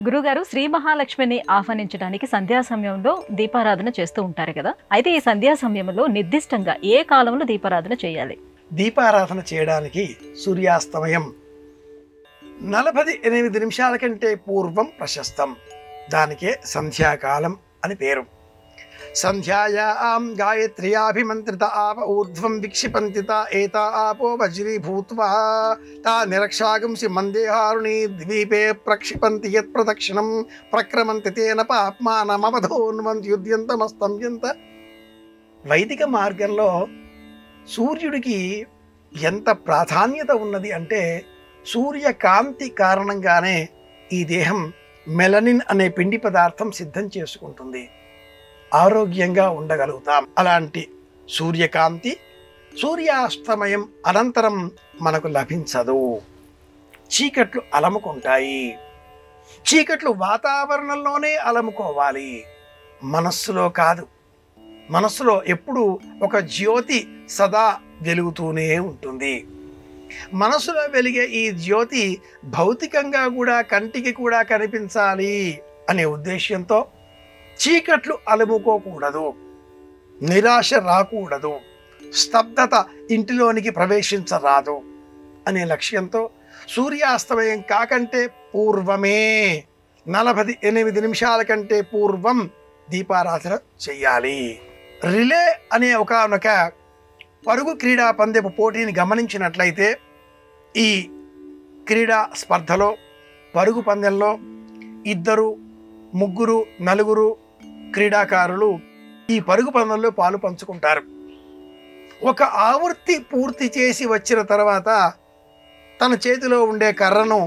గురుగారు శ్రీ మహాలక్ష్మిని ఆహ్వానించడానికి సంధ్యా సమయంలో దీపారాధన చేస్తూ ఉంటారు కదా. అయితే ఈ సంధ్యా సమయంలో నిర్దిష్టంగా ఏ కాలంలో దీపారాధన చేయాలి? దీపారాధన చేయడానికి సూర్యాస్తమయం 48 నిమిషాల కంటే పూర్వం ప్రశస్తం. దానికే సంధ్యాకాలం అని పేరు. సంధ్యాయాం గాయత్ర్యాభిమంత్రిత ఆప ఊర్ధ్వం విక్షిపంతిత ఏతా ఆపో వజ్రీభూత్వా తా నిరక్షాగంసి మందేహారుణి ద్వీపే ప్రక్షిపంతి యత్ ప్రదక్షిణం ప్రక్రమంతి తేన పాప్మానమవధోన్వంత్యుద్యంతమస్తంభ్యంత. వైదిక మార్గంలో సూర్యుడికి ఎంత ప్రాధాన్యత ఉన్నది అంటే, సూర్యకాంతి కారణంగానే ఈ దేహం మెలనిన్ అనే పిండి పదార్థం సిద్ధం చేసుకుంటుంది. ఆరోగ్యంగా ఉండగలుగుతాం. అలాంటి సూర్యకాంతి సూర్యాస్తమయం అనంతరం మనకు లభించదు. చీకట్లు అలముకుంటాయి. చీకట్లు వాతావరణంలోనే అలముకోవాలి, మనస్సులో కాదు. మనస్సులో ఎప్పుడు ఒక జ్యోతి సదా వెలుగుతూనే ఉంటుంది. మనసులో వెలిగే ఈ జ్యోతి భౌతికంగా కూడా కంటికి కూడా కనిపించాలి అనే ఉద్దేశ్యంతో చీకట్లు అలుముకోకూడదు, నిరాశ రాకూడదు, స్తబ్దత ఇంటిలోనికి ప్రవేశించరాదు అనే లక్ష్యంతో సూర్యాస్తమయం కాకంటే పూర్వమే 48 నిమిషాల కంటే పూర్వం దీపారాధన చెయ్యాలి. రిలే అనే ఒకనొక పరుగు క్రీడా పందెపు పోటీని గమనించినట్లయితే, ఈ క్రీడా స్పర్ధలో పరుగు పందెంలో 2, 3, 4 క్రీడాకారులు ఈ పరుగు పందెంలో పాలు పంచుకుంటారు. ఒక ఆవృత్తి పూర్తి చేసి వచ్చిన తర్వాత తన చేతిలో ఉండే కర్రను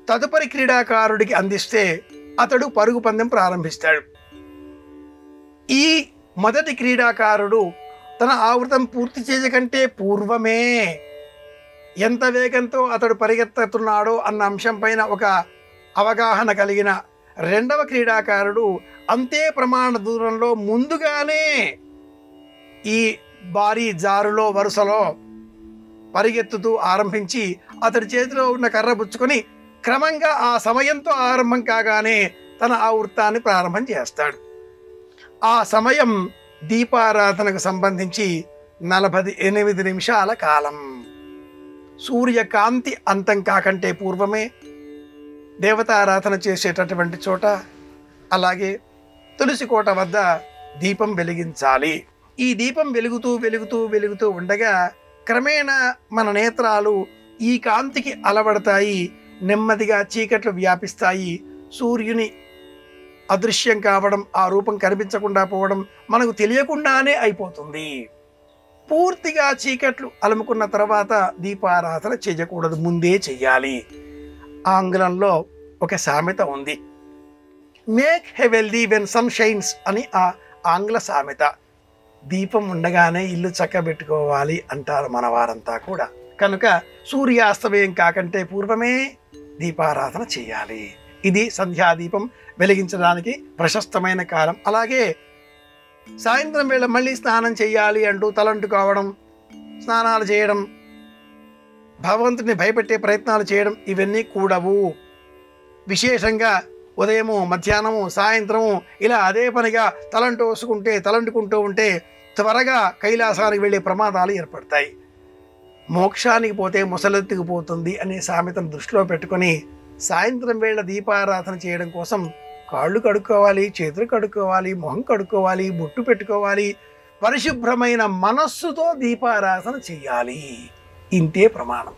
తదుపరి క్రీడాకారుడికి అందిస్తే అతడు పరుగు పందెం ప్రారంభిస్తాడు. ఈ మొదటి క్రీడాకారుడు తన ఆవృతం పూర్తి చేయకంటే పూర్వమే ఎంత వేగంతో అతడు పరిగెత్తుతున్నాడో అన్న అంశం పైన ఒక అవగాహన కలిగిన రెండవ క్రీడాకారుడు అంతే ప్రమాణ దూరంలో ముందుగానే ఈ భారీ జారులో వరుసలో పరిగెత్తుతూ ఆరంభించి అతడి చేతిలో ఉన్న కర్ర పుచ్చుకొని క్రమంగా ఆ సమయంతో ఆరంభం కాగానే తన ఆవృత్తాన్ని ప్రారంభం చేస్తాడు. ఆ సమయం దీపారాధనకు సంబంధించి 48 నిమిషాల కాలం. సూర్యకాంతి అంతం కాకంటే పూర్వమే దేవతారాధన చేసేటటువంటి చోట, అలాగే తులసి కోట వద్ద దీపం వెలిగించాలి. ఈ దీపం వెలుగుతూ వెలుగుతూ వెలుగుతూ ఉండగా క్రమేణా మన నేత్రాలు ఈ కాంతికి అలవడతాయి. నెమ్మదిగా చీకట్లు వ్యాపిస్తాయి. సూర్యుని అదృశ్యం కావడం, ఆ రూపం కనిపించకుండా పోవడం మనకు తెలియకుండానే అయిపోతుంది. పూర్తిగా చీకట్లు అలుముకున్న తర్వాత దీపారాధన చేయకూడదు, ముందే చెయ్యాలి. ఆంగ్లంలో ఒక సామెత ఉంది, మేక్ హెవెల్దీ వెన్ సన్ షైన్స్ అని ఆ ఆంగ్ల సామెత. దీపం ఉండగానే ఇల్లు చక్కబెట్టుకోవాలి అంటారు మన వారంతా కూడా. కనుక సూర్యాస్తమయం కాకంటే పూర్వమే దీపారాధన చేయాలి. ఇది సంధ్యాదీపం వెలిగించడానికి ప్రశస్తమైన కాలం. అలాగే సాయంత్రం వేళ మళ్ళీ స్నానం చేయాలి అంటూ తలంటు కావడం, స్నానాలు చేయడం, భగవంతుని భయపెట్టే ప్రయత్నాలు చేయడం ఇవన్నీ కూడవు. విశేషంగా ఉదయము, మధ్యాహ్నము, సాయంత్రము ఇలా అదే పనిగా తలంటుకుంటూ ఉంటే త్వరగా కైలాసానికి వెళ్ళే ప్రమాదాలు ఏర్పడతాయి. మోక్షానికి పోతే ముసలెత్తుకు పోతుంది అనే సామెతను దృష్టిలో పెట్టుకొని సాయంత్రం వేళ దీపారాధన చేయడం కోసం కాళ్ళు కడుక్కోవాలి, చేతులు కడుక్కోవాలి, మొహం కడుక్కోవాలి, బొట్టు పెట్టుకోవాలి. పరిశుభ్రమైన మనస్సుతో దీపారాధన చెయ్యాలి. ఇంతే ప్రమాణం.